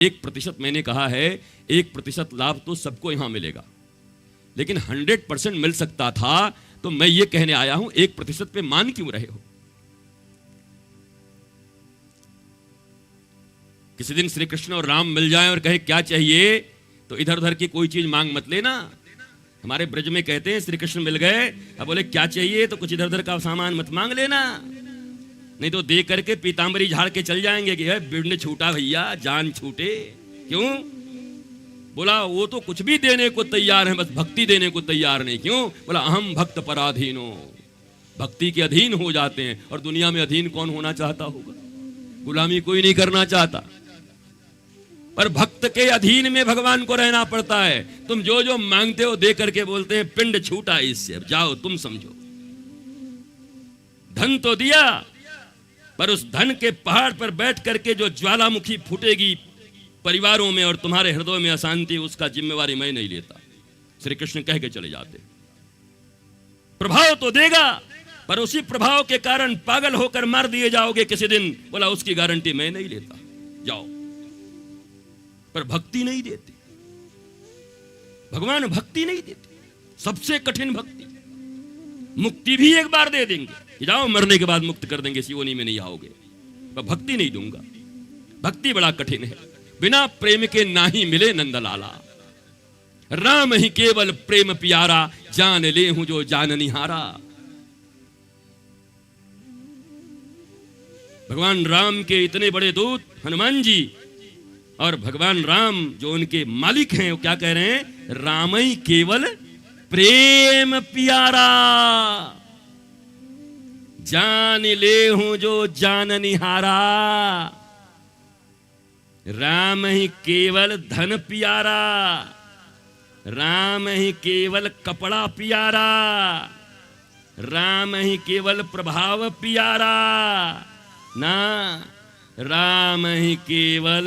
1% मैंने कहा है, 1% लाभ तो सबको यहां मिलेगा, लेकिन 100% मिल सकता था। तो मैं ये कहने आया हूं 1% पे मान क्यों रहे हो? किसी दिन श्री कृष्ण और राम मिल जाएं और कहे क्या चाहिए, तो इधर उधर की कोई चीज मांग मत लेना। हमारे ब्रज में कहते हैं श्री कृष्ण मिल गए, अब बोले क्या चाहिए, तो कुछ इधर उधर का सामान मत मांग लेना, नहीं तो दे करके पीतांबरी झाड़ के चल जाएंगे कि है बिड़ने छूटा भैया, जान छूटे। क्यों? बोला वो तो कुछ भी देने को तैयार है, बस भक्ति देने को तैयार नहीं। क्यों? बोला अहम भक्त पराधीनो, भक्ति के अधीन हो जाते हैं। और दुनिया में अधीन कौन होना चाहता होगा? गुलामी कोई नहीं करना चाहता, पर भक्त के अधीन में भगवान को रहना पड़ता है। तुम जो जो मांगते हो दे करके बोलते हैं पिंड छूटा इससे, अब जाओ तुम समझो। धन तो दिया, पर उस धन के पहाड़ पर बैठ करके जो ज्वालामुखी फूटेगी परिवारों में और तुम्हारे हृदय में अशांति, उसका जिम्मेवारी मैं नहीं लेता। श्री कृष्ण कह के चले जाते। प्रभाव तो देगा, पर उसी प्रभाव के कारण पागल होकर मार दिए जाओगे किसी दिन, बोला उसकी गारंटी मैं नहीं लेता, जाओ। पर भक्ति नहीं देते भगवान, भक्ति नहीं देते, सबसे कठिन भक्ति। मुक्ति भी एक बार दे देंगे, जाओ मरने के बाद मुक्त कर देंगे, सियोनी में नहीं आओगे, पर भक्ति नहीं दूंगा। भक्ति बड़ा कठिन है, बिना प्रेम के ना ही मिले नंदलाला। राम ही केवल प्रेम प्यारा, जान ले हूं जो जान निहारा। भगवान राम के इतने बड़े दूत हनुमान जी और भगवान राम जो उनके मालिक हैं, वो क्या कह रहे हैं? राम ही केवल प्रेम प्यारा, जान ले हूं जो जान निहारा। राम ही केवल धन प्यारा, राम ही केवल कपड़ा प्यारा, राम ही केवल प्रभाव प्यारा ना, राम ही केवल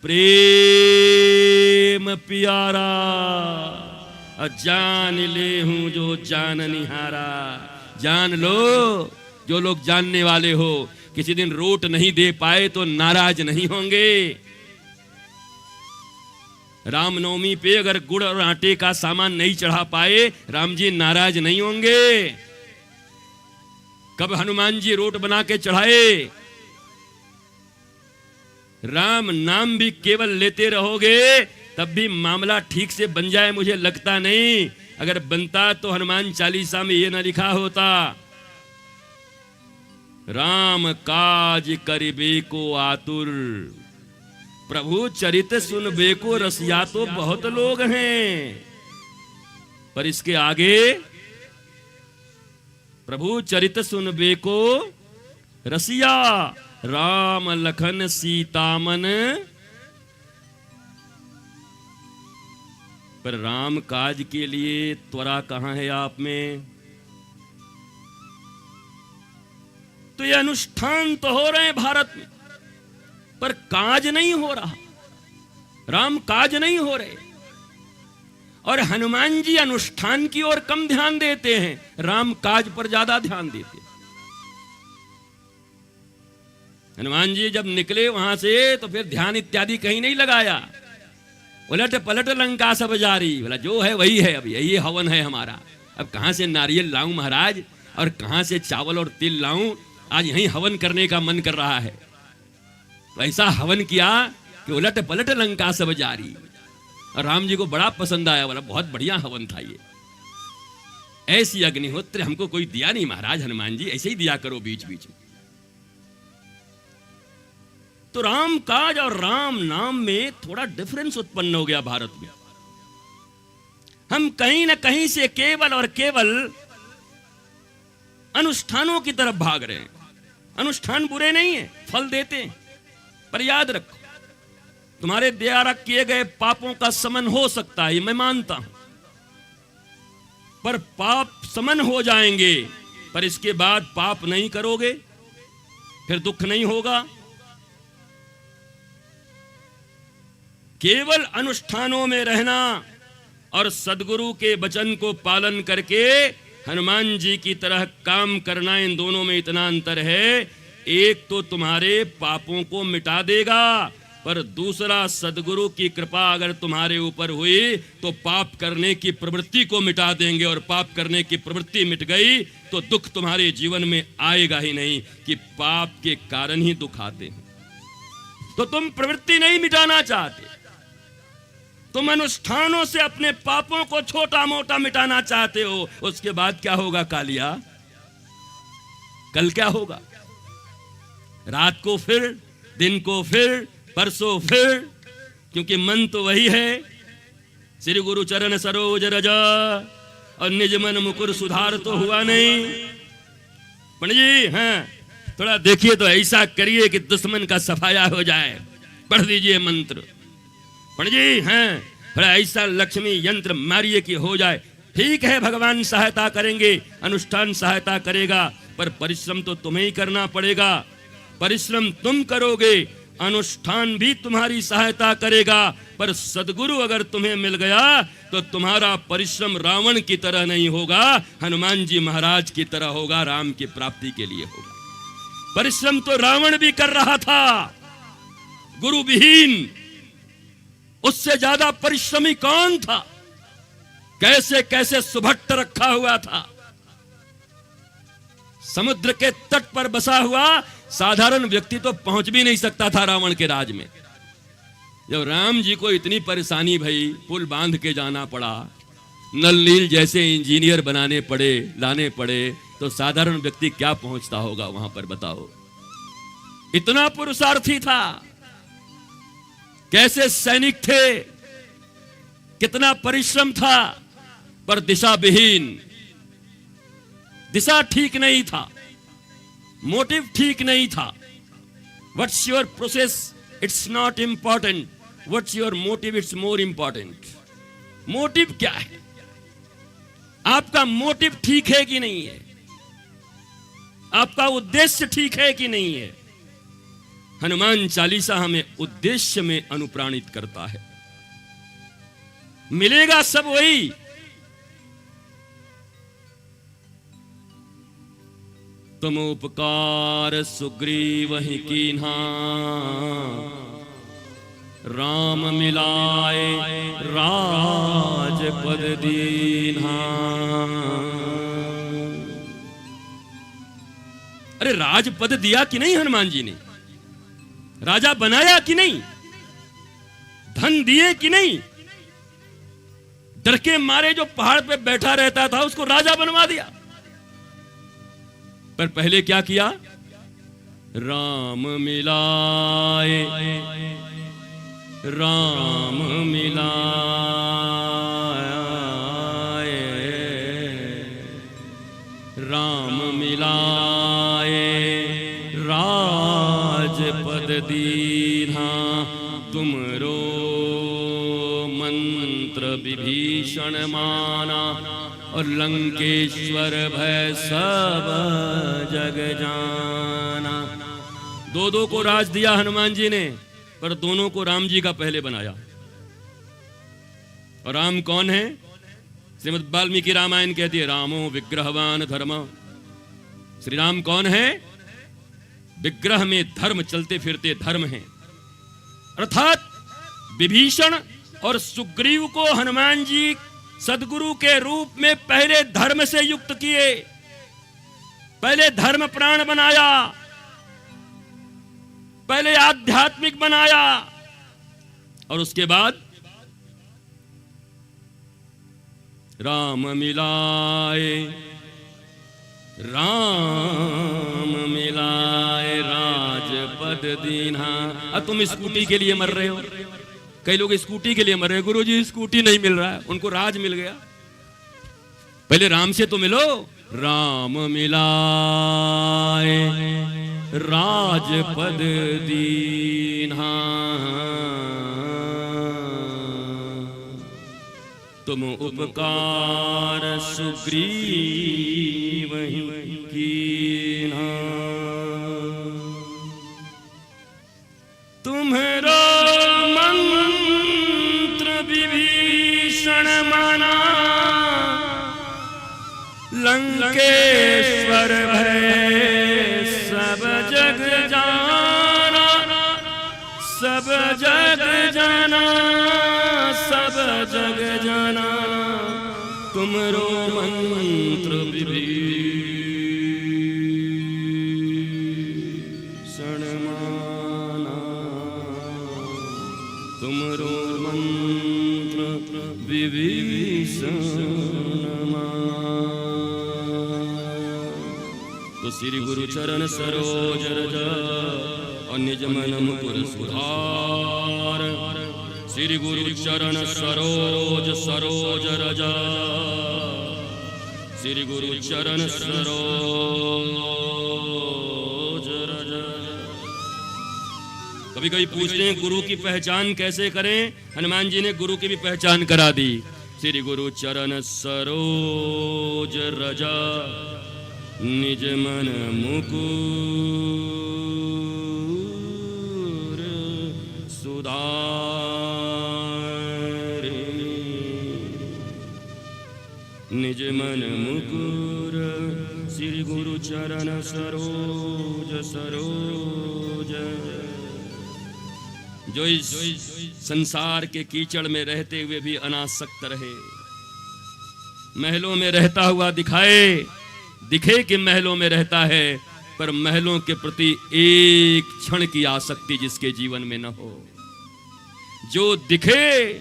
प्रेम प्यारा। जान ले हूं जो जान निहारा। जान लो, जो लोग जानने वाले हो, किसी दिन रोट नहीं दे पाए तो नाराज नहीं होंगे। रामनवमी पे अगर गुड़ और आटे का सामान नहीं चढ़ा पाए, राम जी नाराज नहीं होंगे। कब हनुमान जी रोट बना के चढ़ाए? राम नाम भी केवल लेते रहोगे तब भी मामला ठीक से बन जाए, मुझे लगता नहीं। अगर बनता तो हनुमान चालीसा में ये ना लिखा होता, राम काज करिबे को आतुर, प्रभु चरित सुनबे को रसिया। तो बहुत लोग हैं, पर इसके आगे प्रभु चरित सुनबे को रसिया, राम लखन सीतामन। पर राम काज के लिए त्वरा कहां है आप में? तो ये अनुष्ठान तो हो रहे हैं भारत में, पर काज नहीं हो रहा, राम काज नहीं हो रहे। और हनुमान जी अनुष्ठान की ओर कम ध्यान देते हैं, राम काज पर ज्यादा ध्यान देते हैं। हनुमान जी जब निकले वहां से तो फिर ध्यान इत्यादि कहीं नहीं लगाया, उलट पलट लंका सब जारी। बोला जो है वही है, अब यही हवन है हमारा, अब कहां से नारियल लाऊं महाराज, और कहां से चावल और तिल लाऊं, आज यहीं हवन करने का मन कर रहा है। तो ऐसा हवन किया कि उलट पलट लंका सब जारी। और राम जी को बड़ा पसंद आया, बोला बहुत बढ़िया हवन था ये, ऐसी अग्निहोत्र हमको कोई दिया नहीं महाराज, हनुमान जी ऐसे ही दिया करो बीच बीच में। तो राम काज और राम नाम में थोड़ा डिफरेंस उत्पन्न हो गया भारत में। हम कहीं ना कहीं से केवल और केवल अनुष्ठानों की तरफ भाग रहे हैं। अनुष्ठान बुरे नहीं है, फल देते हैं, पर याद रखो तुम्हारे द्वारा किए गए पापों का समन हो सकता है, मैं मानता हूं, पर पाप समन हो जाएंगे, पर इसके बाद पाप नहीं करोगे, फिर दुख नहीं होगा। केवल अनुष्ठानों में रहना और सदगुरु के वचन को पालन करके हनुमान जी की तरह काम करना, इन दोनों में इतना अंतर है। एक तो तुम्हारे पापों को मिटा देगा, पर दूसरा सदगुरु की कृपा अगर तुम्हारे ऊपर हुई तो पाप करने की प्रवृत्ति को मिटा देंगे, और पाप करने की प्रवृत्ति मिट गई तो दुख तुम्हारे जीवन में आएगा ही नहीं, कि पाप के कारण ही दुख आते हैं। तो तुम प्रवृत्ति नहीं मिटाना चाहते, तुम अनुष्ठानों से अपने पापों को छोटा मोटा मिटाना चाहते हो। उसके बाद क्या होगा कालिया? कल क्या होगा? रात को फिर, दिन को फिर, परसों फिर, क्योंकि मन तो वही है, श्री गुरु चरण सरोज रजा, और निज मन मुकुर सुधार तो हुआ नहीं। पंडित जी हाँ, थोड़ा देखिए तो ऐसा करिए कि दुश्मन का सफाया हो जाए, पढ़ दीजिए मंत्र। पंडित जी हाँ, थोड़ा ऐसा लक्ष्मी यंत्र मारिए कि हो जाए। ठीक है, भगवान सहायता करेंगे, अनुष्ठान सहायता करेगा, पर परिश्रम तो तुम्हें ही करना पड़ेगा। परिश्रम तुम करोगे, अनुष्ठान भी तुम्हारी सहायता करेगा, पर सदगुरु अगर तुम्हें मिल गया तो तुम्हारा परिश्रम रावण की तरह नहीं होगा, हनुमान जी महाराज की तरह होगा, राम की प्राप्ति के लिए होगा। परिश्रम तो रावण भी कर रहा था, गुरु विहीन, उससे ज्यादा परिश्रमी कौन था? कैसे कैसे सुभट्ट रखा हुआ था, समुद्र के तट पर बसा हुआ साधारण व्यक्ति तो पहुंच भी नहीं सकता था रावण के राज में। जब राम जी को इतनी परेशानी भई, पुल बांध के जाना पड़ा, नल नील जैसे इंजीनियर बनाने पड़े, लाने पड़े, तो साधारण व्यक्ति क्या पहुंचता होगा वहां पर, बताओ। इतना पुरुषार्थी था, कैसे सैनिक थे, कितना परिश्रम था, पर दिशा विहीन, दिशा ठीक नहीं था, मोटिव ठीक नहीं था। What's your process, it's not important, what's your motive, it's more important. Motive क्या है? आपका मोटिव ठीक है कि नहीं है? आपका उद्देश्य ठीक है कि नहीं है? हनुमान चालीसा हमें उद्देश्य में अनुप्राणित करता है। मिलेगा सब वही, तुम उपकार सुग्रीव ही कीन्हा, राम मिलाए राजपद दीन्हा। अरे राजपद दिया कि नहीं हनुमान जी ने? राजा बनाया कि नहीं? धन दिए कि नहीं? डर के मारे जो पहाड़ पे बैठा रहता था उसको राजा बनवा दिया। पर पहले क्या किया? राम मिलाए, राम मिलाए, राम मिलाए राजपद दीन्हा। तुमरो मंत्र विभीषण माना, और लंकेश्वर भय सब जग जाना। दो दो को राज दिया हनुमान जी ने, पर दोनों को राम जी का पहले बनाया। और राम कौन है? श्रीमद् वाल्मीकि रामायण कहती है, रामो विग्रहवान धर्म। श्री राम कौन है? विग्रह में धर्म, चलते फिरते धर्म है। अर्थात विभीषण और सुग्रीव को हनुमान जी सदगुरु के रूप में पहले धर्म से युक्त किए, पहले धर्म प्राण बनाया, पहले आध्यात्मिक बनाया, और उसके बाद राम मिलाए, राम मिलाए राजपद दीन्हा। अब तुम स्कूटी के लिए मर रहे हो, कई लोग स्कूटी के लिए मर रहे हैं, गुरुजी स्कूटी नहीं मिल रहा है, उनको राज मिल गया। पहले राम से तो मिलो। राम मिलाए राजपद दीन्हा, तुम उपकार सुग्रीव ही कीन्हा। तुम्हारा मंत्र विभीषण माना, लंकेश्वर भय सब जग जाना, सब तुमरो मंत्र विभीषण तो श्री गुरु चरण सरोज रज और निज मन मुकुर सुधार। श्री गुरु चरण सरोज सरोज रज श्री गुरु चरण सरोज रज। कभी कभी पूछते हैं गुरु की पहचान कैसे करें, हनुमान जी ने गुरु की भी पहचान करा दी। श्री गुरु चरण सरोज रजा निज मन मुकुर सुधार। निज मन मुकुर श्री गुरु चरण सरोज सरोज। जो इस संसार के कीचड़ में रहते हुए भी अनासक्त रहे, महलों में रहता हुआ दिखे कि महलों में रहता है, पर महलों के प्रति एक क्षण की आसक्ति जिसके जीवन में न हो। जो दिखे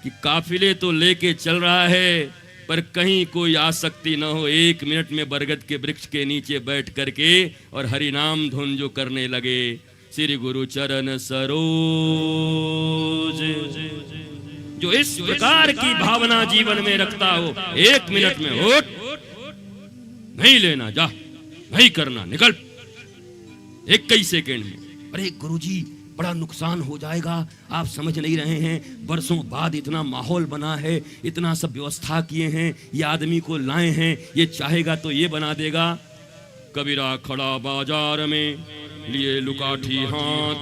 कि काफिले तो लेके चल रहा है, पर कहीं कोई आसक्ति न हो, 1 मिनट में बरगद के वृक्ष के नीचे बैठ करके और हरि नाम धुन जो करने लगे। श्री गुरु चरण सरोज। जो इस प्रकार की भावना जीवन में रखता हो, 1 मिनट में उठ, नहीं लेना, जा, नहीं करना, निकल, 21 सेकेंड में। अरे गुरुजी बड़ा नुकसान हो जाएगा, आप समझ नहीं रहे हैं, बरसों बाद इतना माहौल बना है, इतना सब व्यवस्था किए हैं, ये आदमी को लाए हैं, ये चाहेगा तो ये बना देगा। कबीरा खड़ा बाजार में लिए लुकाठी हाथ,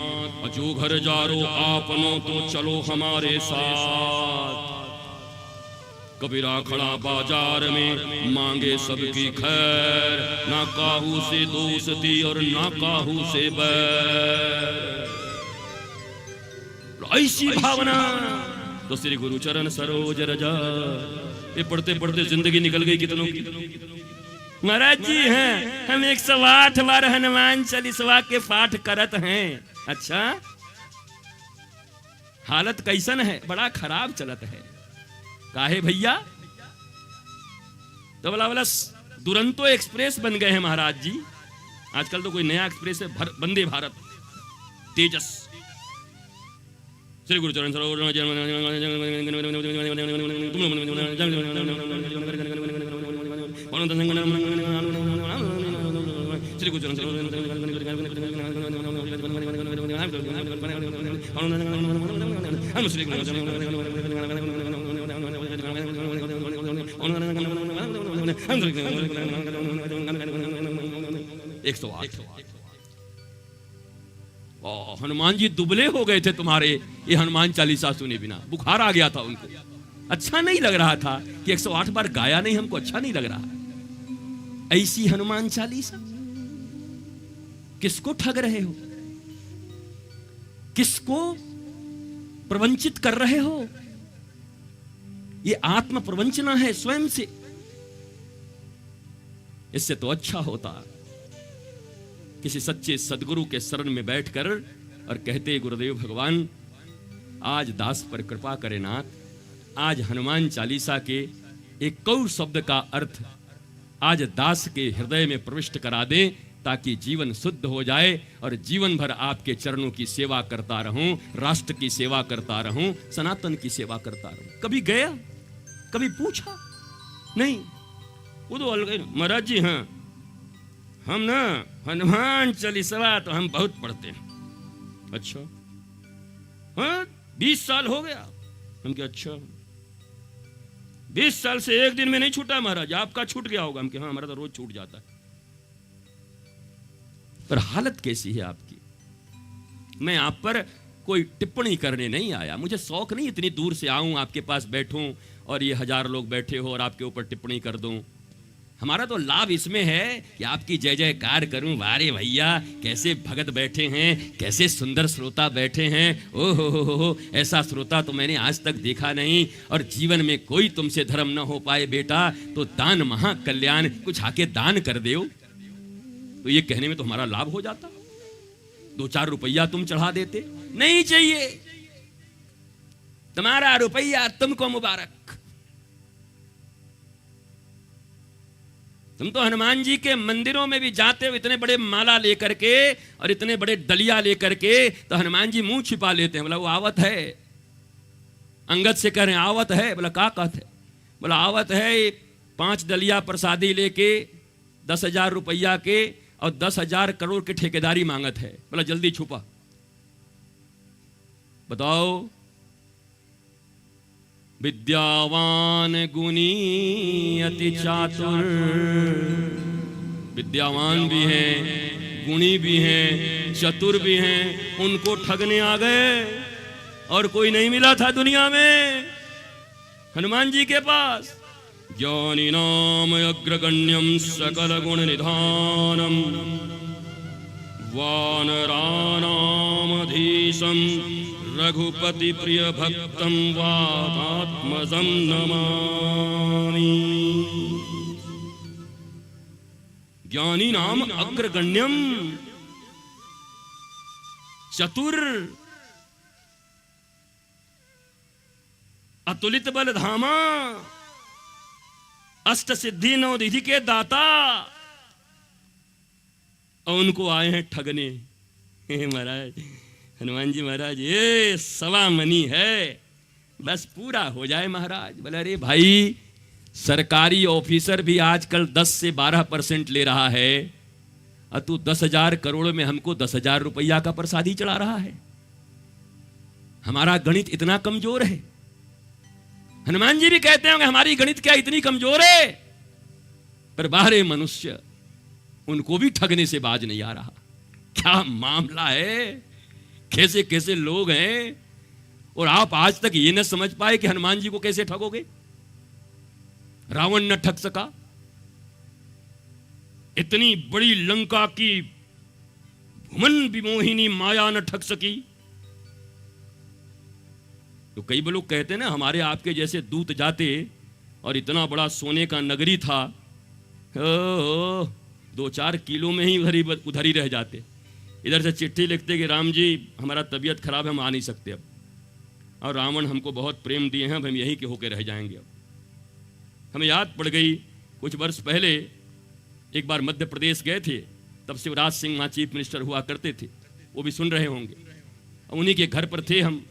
जो घर जारो आपनो तो चलो हमारे साथ। कबीरा खड़ा बाजार में मांगे सबकी खैर, ना काहू से दोस्ती और ना काहू से बैर। ऐसी भावना तो श्री गुरु चरण सरोज रजा। ये पढ़ते पढ़ते जिंदगी निकल गई कितनों की। महाराज जी हैं, हम 108 बार हनुमान चालीसा के पाठ करत हैं। अच्छा, हालत कैसन है? बड़ा खराब चलत है। काहे भैया? तो बोला दुरंतो एक्सप्रेस बन गए हैं महाराज जी। आजकल तो कोई नया एक्सप्रेस है, वंदे भारत, तेजस। श्री गुरु चरण सरोज श्री गुरु चरण हनुमान जी दुबले हो गए थे तुम्हारे ये हनुमान चालीसा सुने बिना। बुखार आ गया था उनको, अच्छा नहीं लग रहा था कि 108 बार गाया नहीं, हमको अच्छा नहीं लग रहा। ऐसी हनुमान चालीसा किसको ठग रहे हो? किसको प्रवंचित कर रहे हो? ये आत्म प्रवंचना है स्वयं से। इससे तो अच्छा होता किसी सच्चे सदगुरु के शरण में बैठकर और कहते, गुरुदेव भगवान आज दास पर कृपा करे नाथ, आज हनुमान चालीसा के एक कौ शब्द का अर्थ आज दास के हृदय में प्रविष्ट करा दें, ताकि जीवन शुद्ध हो जाए और जीवन भर आपके चरणों की सेवा करता रहूं, राष्ट्र की सेवा करता रहूं, सनातन की सेवा करता रहूं। कभी गया, कभी पूछा नहीं। वो तो अलग महाराज जी, हाँ हम ना हनुमान चालीसा तो हम बहुत पढ़ते हैं। अच्छा, हाँ 20 साल हो गया। हम क्या? अच्छा 20 साल से एक दिन में नहीं छूटा महाराज, आपका छूट गया होगा। हम क्या? हाँ हमारा तो रोज छूट जाता है। पर हालत कैसी है आपकी? मैं आप पर कोई टिप्पणी करने नहीं आया, मुझे शौक नहीं इतनी दूर से आऊं, आपके पास बैठूं और ये 1000 लोग बैठे हो और आपके ऊपर टिप्पणी कर दूं। हमारा तो लाभ इसमें है कि आपकी जय जयकार करूं। वारे भैया कैसे भगत बैठे हैं, कैसे सुंदर श्रोता बैठे हैं। ओहो, ऐसा श्रोता तो मैंने आज तक देखा नहीं। और जीवन में कोई तुमसे धर्म न हो पाए बेटा तो दान महाकल्याण, कुछ आके दान कर दो। तो ये कहने में तो हमारा लाभ हो जाता। 2-4 रुपया तुम चढ़ा देते। नहीं चाहिए, तुम्हारा रुपया तुमको मुबारक। तुम तो हनुमान जी के मंदिरों में भी जाते हो इतने बड़े माला लेकर के और इतने बड़े डलिया लेकर के, तो हनुमान जी मुंह छिपा लेते हैं। बोला वो आवत है। अंगद से कह रहे हैं आवत है। बोला का कहत है? बोला आवत है 5 डलिया प्रसादी लेके 10,000 रुपया के और 10,000 करोड़ की ठेकेदारी मांगत है। बोला जल्दी छुपा। बताओ, विद्यावान गुणी अति चातुर। विद्यावान भी हैं, गुणी भी हैं, चतुर भी हैं, उनको ठगने आ गए और कोई नहीं मिला था दुनिया में हनुमान जी के पास। ज्ञानी नाम अग्रगण्यम सकल गुण निधानम वानरानामधीशं रघुपति प्रिय भक्तं वातात्मजं नमामि। ज्ञानी नाम अग्रगण्यम, चतुर, अतुलित बल धामा, अष्ट सिद्धि नौ निधि के दाता, और उनको आए हैं ठगने। महाराज हनुमान जी महाराज ये सवा मनी है, बस पूरा हो जाए महाराज। बोले अरे भाई, सरकारी ऑफिसर भी आजकल 10 से 12% ले रहा है और तू 10,000 करोड़ में हमको 10,000 रुपया का प्रसादी चढ़ा रहा है। हमारा गणित इतना कमजोर है। हनुमान जी भी कहते होंगे हमारी गणित क्या इतनी कमजोर है, पर बाहरे मनुष्य उनको भी ठगने से बाज नहीं आ रहा। क्या मामला है, कैसे कैसे लोग हैं, और आप आज तक ये न समझ पाए कि हनुमान जी को कैसे ठगोगे। रावण न ठग सका, इतनी बड़ी लंका की भुवन विमोहिनी माया न ठग सकी। तो कई लोग कहते हैं ना हमारे आपके जैसे दूत जाते और इतना बड़ा सोने का नगरी था, 2-4 किलो में ही उधर ही रह जाते। इधर से चिट्ठी लिखते कि राम जी हमारा तबीयत खराब है, हम आ नहीं सकते अब, और रावण हमको बहुत प्रेम दिए हैं, अब हम यहीं के होके रह जाएंगे। अब हमें याद पड़ गई कुछ वर्ष पहले एक बार मध्य प्रदेश गए थे, तब शिवराज सिंह वहाँ चीफ मिनिस्टर हुआ करते थे, वो भी सुन रहे होंगे। उन्हीं के घर पर थे हम,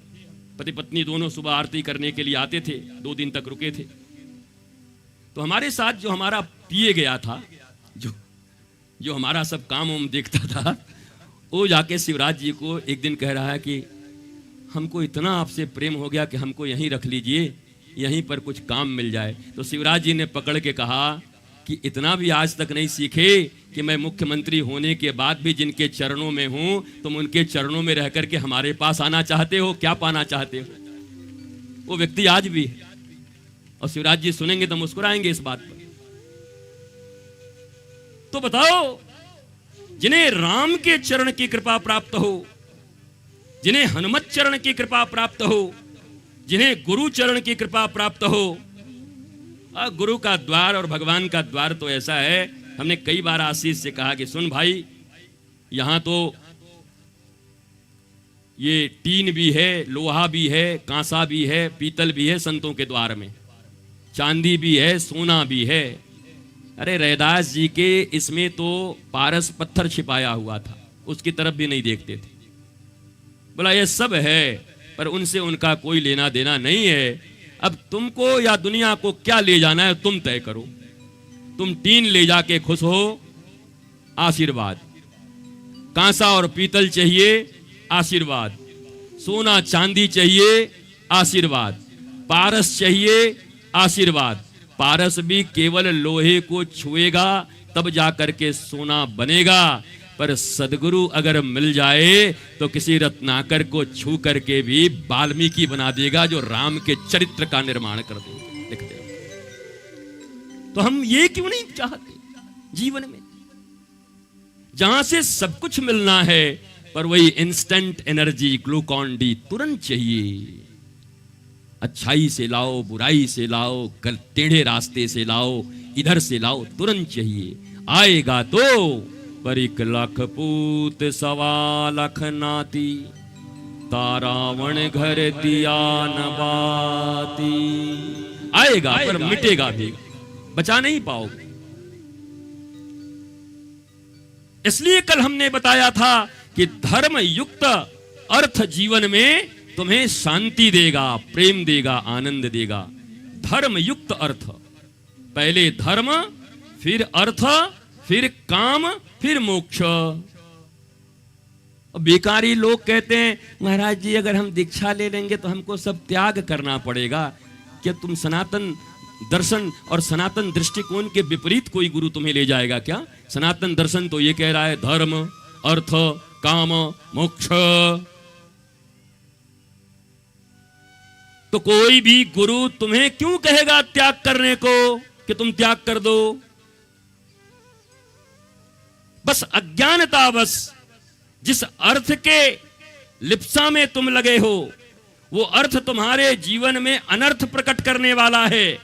पति पत्नी दोनों सुबह आरती करने के लिए आते थे, 2 दिन तक रुके थे। तो हमारे साथ जो हमारा पिए गया था, जो हमारा सब काम वाम देखता था, वो जाके शिवराज जी को एक दिन कह रहा है कि हमको इतना आपसे प्रेम हो गया कि हमको यहीं रख लीजिए, यहीं पर कुछ काम मिल जाए। तो शिवराज जी ने पकड़ के कहा कि इतना भी आज तक नहीं सीखे कि मैं मुख्यमंत्री होने के बाद भी जिनके चरणों में हूं, तुम उनके चरणों में रह करके हमारे पास आना चाहते हो, क्या पाना चाहते हो? वो व्यक्ति आज भी है, और शिवराज जी सुनेंगे तो मुस्कुराएंगे इस बात पर। तो बताओ, जिन्हें राम के चरण की कृपा प्राप्त हो, जिन्हें हनुमत चरण की कृपा प्राप्त हो, जिन्हें गुरु चरण की कृपा प्राप्त हो, गुरु का द्वार और भगवान का द्वार तो ऐसा है। हमने कई बार आशीष से कहा कि सुन भाई, यहां तो ये टीन भी है, लोहा भी है, कांसा भी है, पीतल भी है संतों के द्वार में, चांदी भी है, सोना भी है। अरे रैदास जी के इसमें तो पारस पत्थर छिपाया हुआ था, उसकी तरफ भी नहीं देखते थे। बोला ये सब है, पर उनसे उनका कोई लेना देना नहीं है। अब तुमको या दुनिया को क्या ले जाना है तुम तय करो। तुम टीन ले जाके खुश हो, आशीर्वाद। कांसा और पीतल चाहिए, आशीर्वाद। सोना चांदी चाहिए, आशीर्वाद। पारस चाहिए, आशीर्वाद। पारस भी केवल लोहे को छुएगा तब जाकर के सोना बनेगा, पर सदगुरु अगर मिल जाए तो किसी रत्नाकर को छू करके भी वाल्मीकि बना देगा, जो राम के चरित्र का निर्माण कर देगा, लिख देगा। तो हम ये क्यों नहीं चाहते जीवन में, जहां से सब कुछ मिलना है, पर वही इंस्टेंट एनर्जी ग्लूकॉन डी तुरंत चाहिए। अच्छाई से लाओ, बुराई से लाओ, टेढ़े रास्ते से लाओ, इधर से लाओ, तुरंत चाहिए। आएगा तो पर 1 लाख पूत 1.25 लाख नाती। तारावण घर दिया न बाती। आएगा पर मिटेगा भी, बचा नहीं पाओगे। इसलिए कल हमने बताया था कि धर्म युक्त अर्थ जीवन में तुम्हें शांति देगा, प्रेम देगा, आनंद देगा। धर्म युक्त अर्थ, पहले धर्म, फिर अर्थ, फिर काम, फिर मोक्ष। बेकारी लोग कहते हैं महाराज जी अगर हम दीक्षा ले लेंगे तो हमको सब त्याग करना पड़ेगा। क्या तुम सनातन दर्शन और सनातन दृष्टिकोण के विपरीत कोई गुरु तुम्हें ले जाएगा क्या? सनातन दर्शन तो ये कह रहा है धर्म, अर्थ, काम, मोक्ष। तो कोई भी गुरु तुम्हें क्यों कहेगा त्याग करने को कि तुम त्याग कर दो? बस अज्ञानतावश जिस अर्थ के लिप्सा में तुम लगे हो वो अर्थ तुम्हारे जीवन में अनर्थ प्रकट करने वाला है।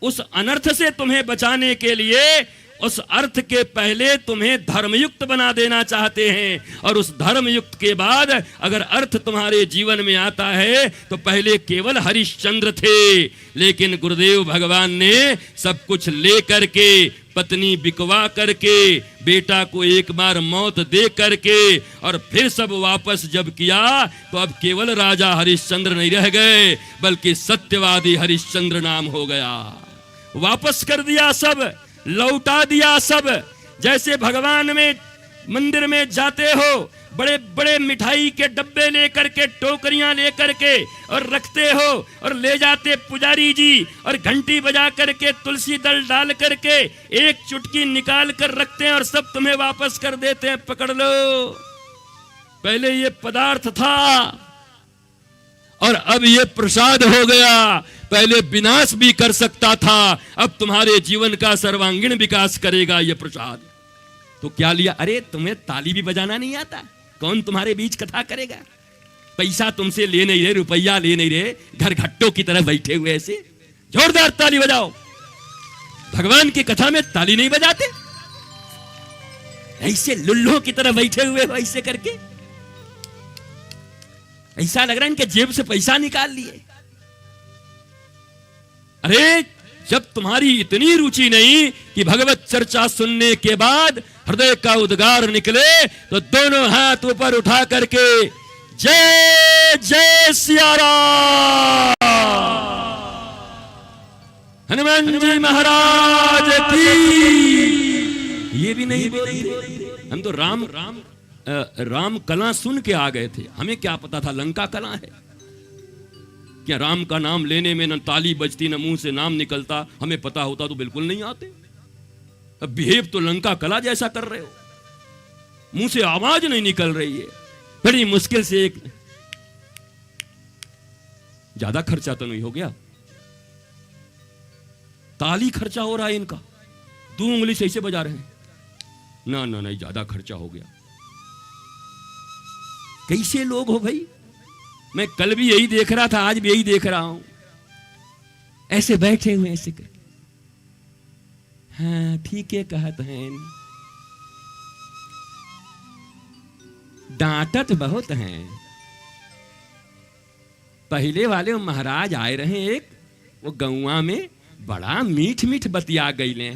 उस अनर्थ से तुम्हें बचाने के लिए उस अर्थ के पहले तुम्हें धर्मयुक्त बना देना चाहते हैं, और उस धर्मयुक्त के बाद अगर अर्थ तुम्हारे जीवन में आता है तो पहले केवल हरिश्चंद्र थे, लेकिन गुरुदेव भगवान ने सब कुछ ले करके, पत्नी बिकवा करके, बेटा को एक बार मौत दे करके और फिर सब वापस जब किया तो अब केवल राजा हरिश्चंद्र नहीं रह गए बल्कि सत्यवादी हरिश्चंद्र नाम हो गया। वापस कर दिया सब, लौटा दिया सब। जैसे भगवान में मंदिर में जाते हो, बड़े बड़े मिठाई के डब्बे लेकर के, टोकरियां लेकर के और रखते हो और ले जाते पुजारी जी और घंटी बजा करके तुलसी दल डाल करके एक चुटकी निकाल कर रखते हैं और सब तुम्हें वापस कर देते हैं, पकड़ लो। पहले ये पदार्थ था और अब ये प्रसाद हो गया। पहले विनाश भी कर सकता था, अब तुम्हारे जीवन का सर्वांगीण विकास करेगा ये प्रसाद। तो क्या लिया? अरे तुम्हें ताली भी बजाना नहीं आता, कौन तुम्हारे बीच कथा करेगा? पैसा तुमसे ले नहीं रहे, रुपया ले नहीं रहे, घर घट्टों की तरह बैठे हुए ऐसे जोरदार ताली बजाओ। भगवान की कथा में ताली नहीं बजाते, ऐसे लुल्लों की तरह बैठे हुए हो, ऐसे करके ऐसा लग रहा है इनके जेब से पैसा निकाल लिए। अरे जब तुम्हारी इतनी रुचि नहीं कि भगवत चर्चा सुनने के बाद हृदय का उद्गार निकले तो दोनों हाथ ऊपर उठा करके जय जय सिया राम, हनुमान जी महाराज की। ये भी नहीं बोलते। हम तो राम कला सुन के आ गए थे, हमें क्या पता था लंका कला है। क्या राम का नाम लेने में न ताली बजती न मुंह से नाम निकलता, हमें पता होता तो बिल्कुल नहीं आते। अब बिहेव तो लंका कला जैसा कर रहे हो, मुंह से आवाज नहीं निकल रही है, बड़ी मुश्किल से एक। ज्यादा खर्चा तो नहीं हो गया? ताली खर्चा हो रहा है इनका, 2 उंगली से ऐसे बजा रहे हैं। ना ना नहीं, ज्यादा खर्चा हो गया। कैसे लोग हो भाई? मैं कल भी यही देख रहा था, आज भी यही देख रहा हूं, ऐसे बैठे हुए ऐसे कर। हाँ ठीक है कहत हैं, डांटत बहुत हैं। पहले वाले महाराज आए रहे एक, वो गौवा में बड़ा मीठ मीठ बतिया गईले,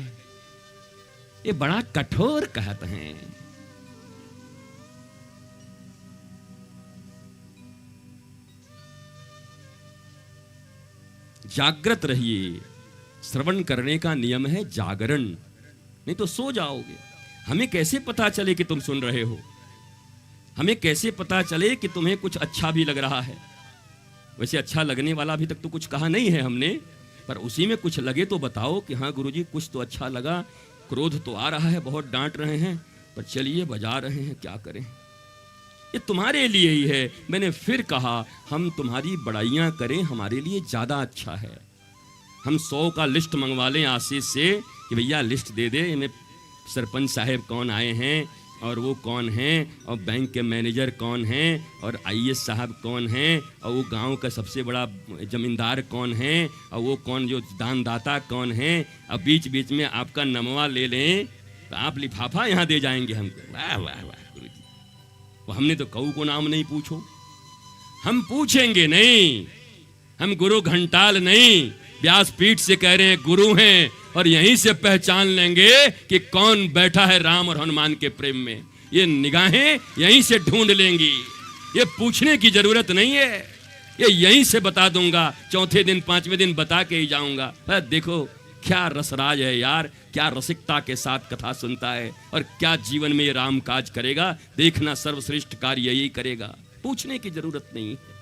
ये बड़ा कठोर कहत हैं। जागृत रहिए, श्रवण करने का नियम है जागरण, नहीं तो सो जाओगे। हमें कैसे पता चले कि तुम सुन रहे हो? हमें कैसे पता चले कि तुम्हें कुछ अच्छा भी लग रहा है? वैसे अच्छा लगने वाला अभी तक तो कुछ कहा नहीं है हमने, पर उसी में कुछ लगे तो बताओ कि हाँ गुरुजी कुछ तो अच्छा लगा। क्रोध तो आ रहा है, बहुत डांट रहे हैं, पर चलिए बजा रहे हैं, क्या करें। ये तुम्हारे लिए ही है। मैंने फिर कहा हम तुम्हारी बड़ाइयाँ करें हमारे लिए ज़्यादा अच्छा है। हम 100 का लिस्ट मंगवा लें आशीष से कि भैया लिस्ट दे दे, इन्हें सरपंच साहब कौन आए हैं और वो कौन हैं, और बैंक के मैनेजर कौन हैं, और आईएएस साहब कौन हैं, और वो गांव का सबसे बड़ा जमींदार कौन है, और वो कौन जो दानदाता कौन है, और बीच बीच में आपका नमवा ले लें तो आप लिफाफा यहाँ दे जाएंगे हमको। वाह वाह वाह गुरु जी, वो हमने तो कऊ को नाम नहीं पूछो। हम पूछेंगे नहीं, हम गुरु घंटाल नहीं, व्यासपीठ से कह रहे हैं गुरु हैं, और यहीं से पहचान लेंगे कि कौन बैठा है राम और हनुमान के प्रेम में। ये निगाहें यहीं से ढूंढ लेंगी, ये पूछने की जरूरत नहीं है, ये यहीं से बता दूंगा। चौथे दिन पांचवें दिन बता के ही जाऊंगा। देखो क्या रसराज है यार, क्या रसिकता के साथ कथा सुनता है, और क्या जीवन में ये राम काज करेगा। देखना सर्वश्रेष्ठ कार्य यही करेगा, पूछने की जरूरत नहीं है।